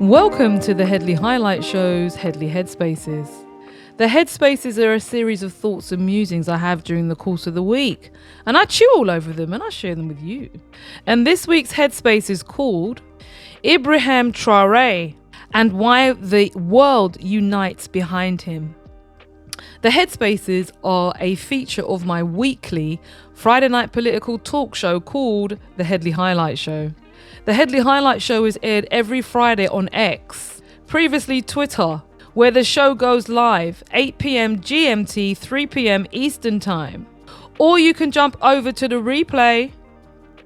Welcome to the Headley Highlight Show's Headley Headspaces. The Headspaces are a series of thoughts and musings I have during the course of the week, and I chew all over them and I share them with you. And this week's Headspace is called Ibrahim Traoré and Why the World Unites Behind Him. The Headspaces are a feature of my weekly Friday night political talk show called The Headley Highlight Show. The Headley Highlight Show is aired every Friday on X, previously Twitter, where the show goes live 8 p.m. GMT, 3 p.m. Eastern Time. Or you can jump over to the replay,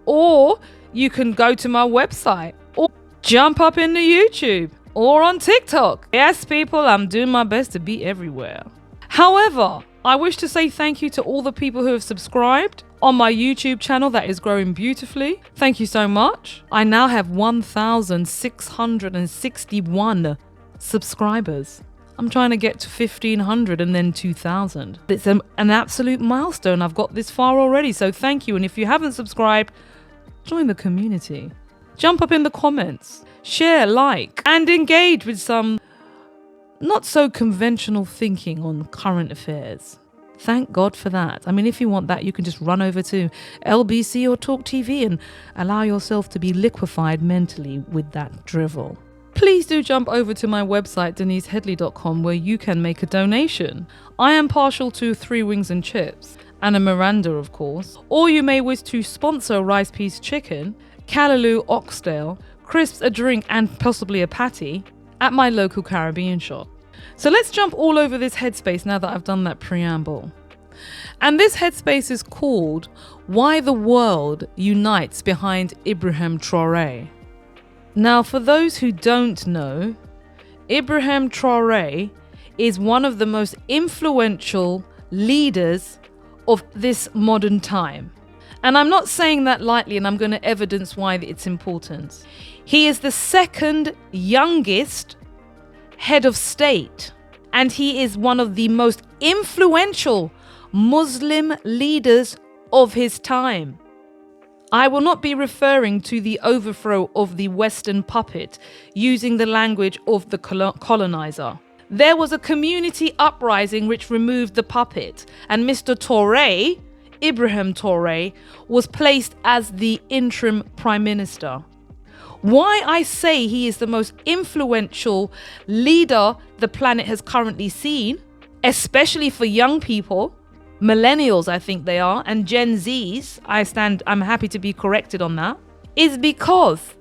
or you can go to my website, or jump up into YouTube, or on TikTok. Yes, people, I'm doing my best to be everywhere. However, I wish to say thank you to all the people who have subscribed on my YouTube channel that is growing beautifully. Thank you so much. I now have 1,661 subscribers. I'm trying to get to 1,500 and then 2,000. It's an absolute milestone. I've got this far already, so thank you. And if you haven't subscribed, join the community. Jump up in the comments, share, like, and engage with some not so conventional thinking on current affairs. Thank God for that. I mean, if you want that, you can just run over to LBC or Talk TV and allow yourself to be liquefied mentally with that drivel. Please do jump over to my website, denisehedley.com, where you can make a donation. I am partial to 3 wings and chips, and a Miranda, of course. Or you may wish to sponsor Rice Peas Chicken, Callaloo Oxtail, crisps, a drink, and possibly a patty at my local Caribbean shop. So let's jump all over this headspace now that I've done that preamble. And this headspace is called Why the World Unites Behind Ibrahim Traoré. Now, for those who don't know, Ibrahim Traoré is one of the most influential leaders of this modern time. And I'm not saying that lightly, and I'm going to evidence why it's important. He is the second youngest head of state, and he is one of the most influential Muslim leaders of his time. I will not be referring to the overthrow of the Western puppet using the language of the colonizer. There was a community uprising which removed the puppet, and Mr. Traoré, Ibrahim Traoré, was placed as the interim prime minister. Why I say he is the most influential leader the planet has currently seen, especially for young people, millennials I think they are, and Gen Zs, I'm happy to be corrected on that, is because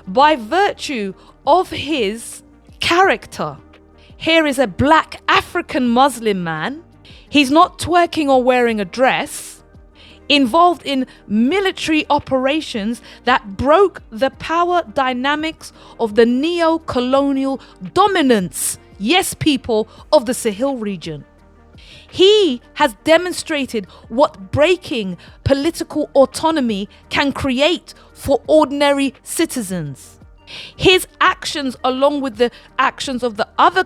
by virtue of his character, here is a black African Muslim man, he's not twerking or wearing a dress, involved in military operations that broke the power dynamics of the neo-colonial dominance, yes people, of the Sahel region. He has demonstrated what breaking political autonomy can create for ordinary citizens. His actions, along with the actions of the other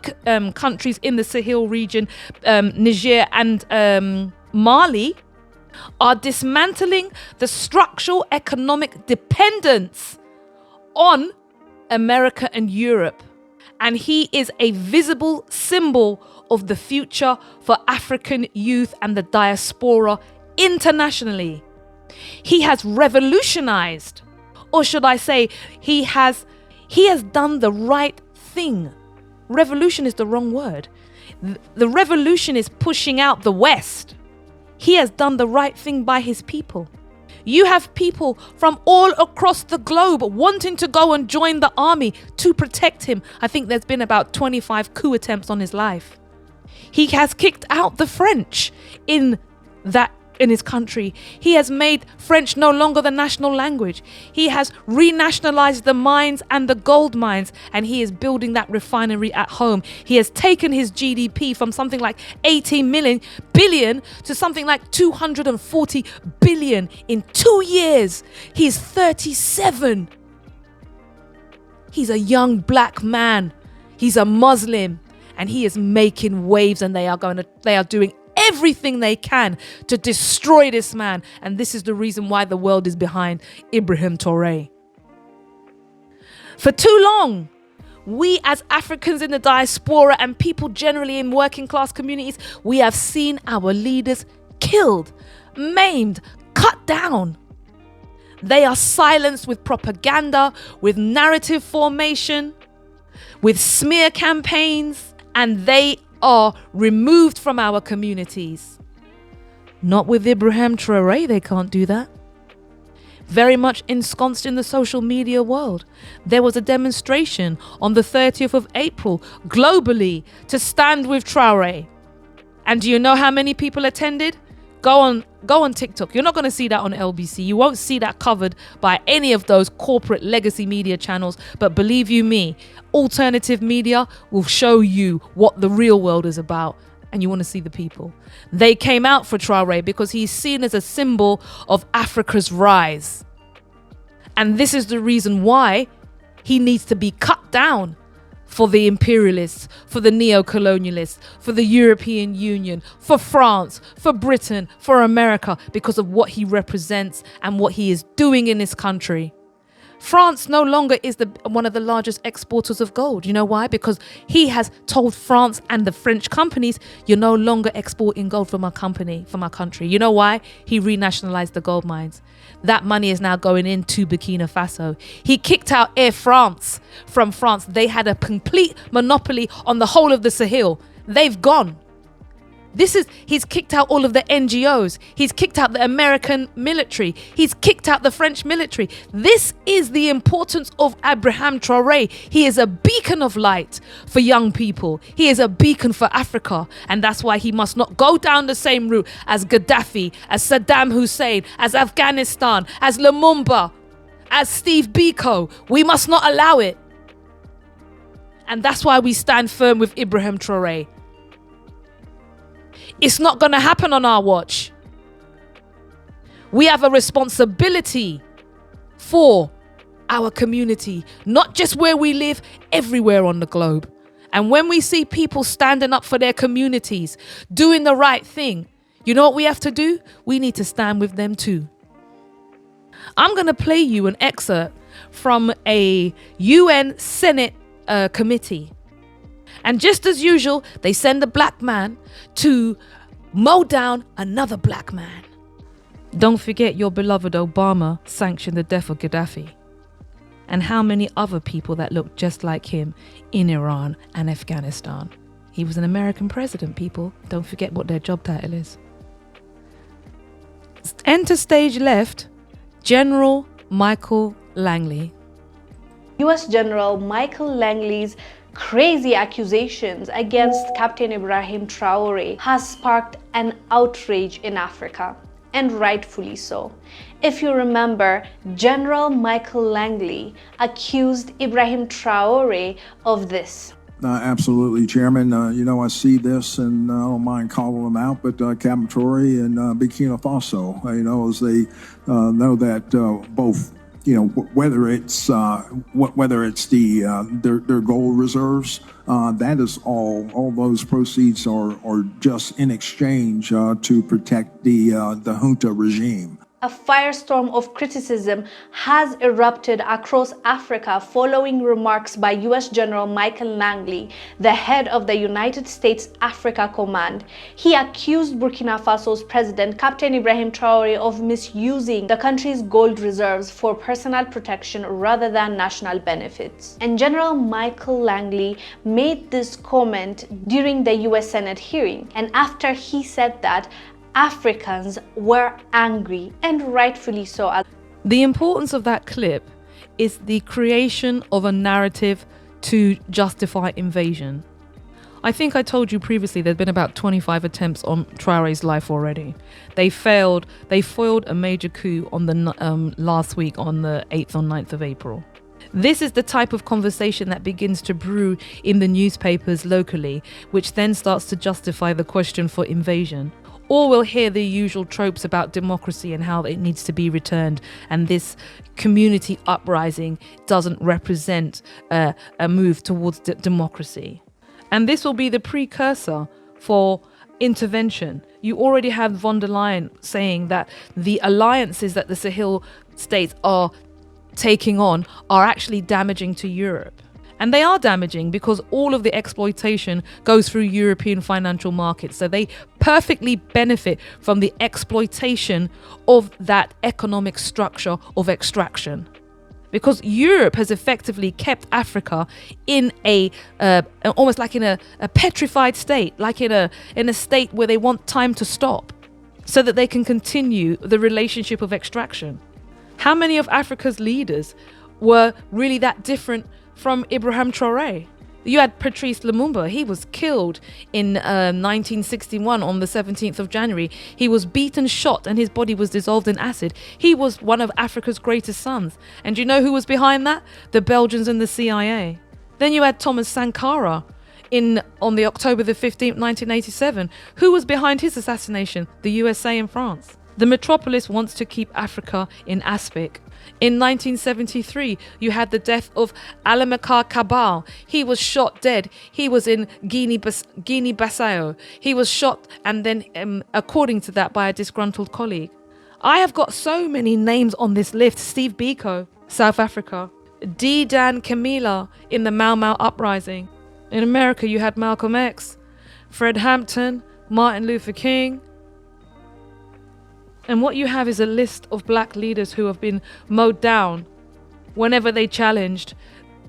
countries in the Sahel region, Niger and Mali, are dismantling the structural economic dependence on America and Europe. And he is a visible symbol of the future for African youth and the diaspora internationally. He has revolutionized, or should I say, he has done the right thing. Revolution is the wrong word. The revolution is pushing out the West. He has done the right thing by his people. You have people from all across the globe wanting to go and join the army to protect him. I think there's been about 25 coup attempts on his life. He has kicked out the French in his country. He has made French no longer the national language. He has renationalized the mines and the gold mines, and he is building that refinery at home. He has taken his GDP from something like 18 billion to something like 240 billion in 2 years. He's 37. He's a young black man. He's a Muslim, and he is making waves, and they are doing everything they can to destroy this man. And this is the reason why the world is behind Ibrahim Traoré. For too long, We as Africans in the diaspora and people generally in working class communities, we have seen our leaders killed, maimed, cut down. They are silenced with propaganda, with narrative formation, with smear campaigns, and they are removed from our communities. Not with Ibrahim Traoré, they can't do that. Very much ensconced in the social media world. There was a demonstration on the 30th of April globally to stand with Traoré. And do you know how many people attended? Go on TikTok. You're not going to see that on LBC. You won't see that covered by any of those corporate legacy media channels. But believe you me, alternative media will show you what the real world is about. And you want to see the people. They came out for Traoré because he's seen as a symbol of Africa's rise. And this is the reason why he needs to be cut down for the imperialists, for the neo-colonialists, for the European Union, for France, for Britain, for America, because of what he represents and what he is doing in this country. France no longer is one of the largest exporters of gold. You know why? Because he has told France and the French companies, you're no longer exporting gold from our country. You know why? He renationalized the gold mines. That money is now going into Burkina Faso. He kicked out Air France from France. They had a complete monopoly on the whole of the Sahel. They've gone. He's kicked out all of the NGOs. He's kicked out the American military. He's kicked out the French military. This is the importance of Ibrahim Traoré. He is a beacon of light for young people. He is a beacon for Africa. And that's why he must not go down the same route as Gaddafi, as Saddam Hussein, as Afghanistan, as Lumumba, as Steve Biko. We must not allow it. And that's why we stand firm with Ibrahim Traoré. It's not going to happen on our watch. We have a responsibility for our community, not just where we live, everywhere on the globe. And when we see people standing up for their communities, doing the right thing, you know what we have to do? We need to stand with them too. I'm going to play you an excerpt from a UN Senate committee. And just as usual, they send a black man to mow down another black man. Don't forget your beloved Obama sanctioned the death of Gaddafi. And how many other people that look just like him in Iran and Afghanistan. He was an American president, people. Don't forget what their job title is. Enter stage left, General Michael Langley. US General Michael Langley's crazy accusations against Captain Ibrahim Traoré has sparked an outrage in Africa, and rightfully so. If you remember, General Michael Langley accused Ibrahim Traoré of this. Absolutely, Chairman. I see this and I don't mind calling them out, but Captain Traoré and Burkina Faso, as they know that both whether it's their gold reserves, that is all those proceeds are just in exchange to protect the junta regime. A firestorm of criticism has erupted across Africa following remarks by US General Michael Langley, the head of the United States Africa Command. He accused Burkina Faso's president, Captain Ibrahim Traoré, of misusing the country's gold reserves for personal protection rather than national benefits. And General Michael Langley made this comment during the US Senate hearing. And after he said that, Africans were angry, and rightfully so. The importance of that clip is the creation of a narrative to justify invasion. I think I told you previously there'd been about 25 attempts on Traoré's life already. They failed. They foiled a major coup on the last week on the 8th or 9th of April. This is the type of conversation that begins to brew in the newspapers locally, which then starts to justify the question for invasion. Or we'll hear the usual tropes about democracy and how it needs to be returned. And this community uprising doesn't represent a move towards democracy. And this will be the precursor for intervention. You already have von der Leyen saying that the alliances that the Sahel states are taking on are actually damaging to Europe. And they are damaging because all of the exploitation goes through European financial markets. So they perfectly benefit from the exploitation of that economic structure of extraction. Because Europe has effectively kept Africa in a almost like in a petrified state, like in a state where they want time to stop so that they can continue the relationship of extraction. How many of Africa's leaders were really that different from Ibrahim Traoré? You had Patrice Lumumba. He was killed in 1961 on the 17th of January. He was beaten, shot, and his body was dissolved in acid. He was one of Africa's greatest sons. And do you know who was behind that? The Belgians and the CIA. Then you had Thomas Sankara on the October the 15th, 1987. Who was behind his assassination? The USA and France. The metropolis wants to keep Africa in aspic. In 1973, you had the death of Alamakar Cabral. He was shot dead. He was in Guinea-Bissau. He was shot and then, according to that, by a disgruntled colleague. I have got so many names on this list. Steve Biko, South Africa. D. Dan Kamila in the Mau Mau uprising. In America, you had Malcolm X, Fred Hampton, Martin Luther King. And what you have is a list of black leaders who have been mowed down whenever they challenged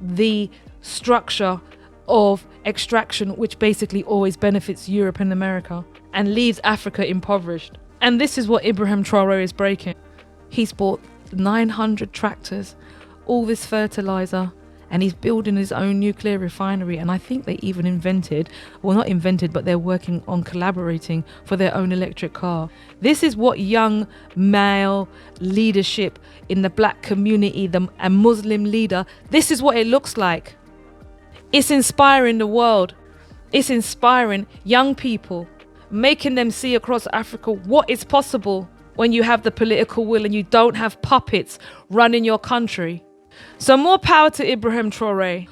the structure of extraction, which basically always benefits Europe and America and leaves Africa impoverished. And this is what Ibrahim Traoré is breaking. He's bought 900 tractors, all this fertilizer, and he's building his own nuclear refinery. And I think they even but they're working on collaborating for their own electric car. This is what young male leadership in the black community, a Muslim leader, this is what it looks like. It's inspiring the world. It's inspiring young people, making them see across Africa what is possible when you have the political will and you don't have puppets running your country. So more power to Ibrahim Traoré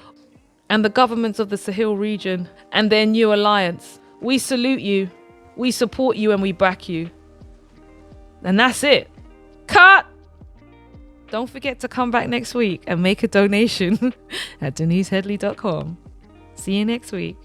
and the governments of the Sahel region and their new alliance. We salute you, we support you, and we back you. And that's it. Cut! Don't forget to come back next week and make a donation at DeniseHeadley.com. See you next week.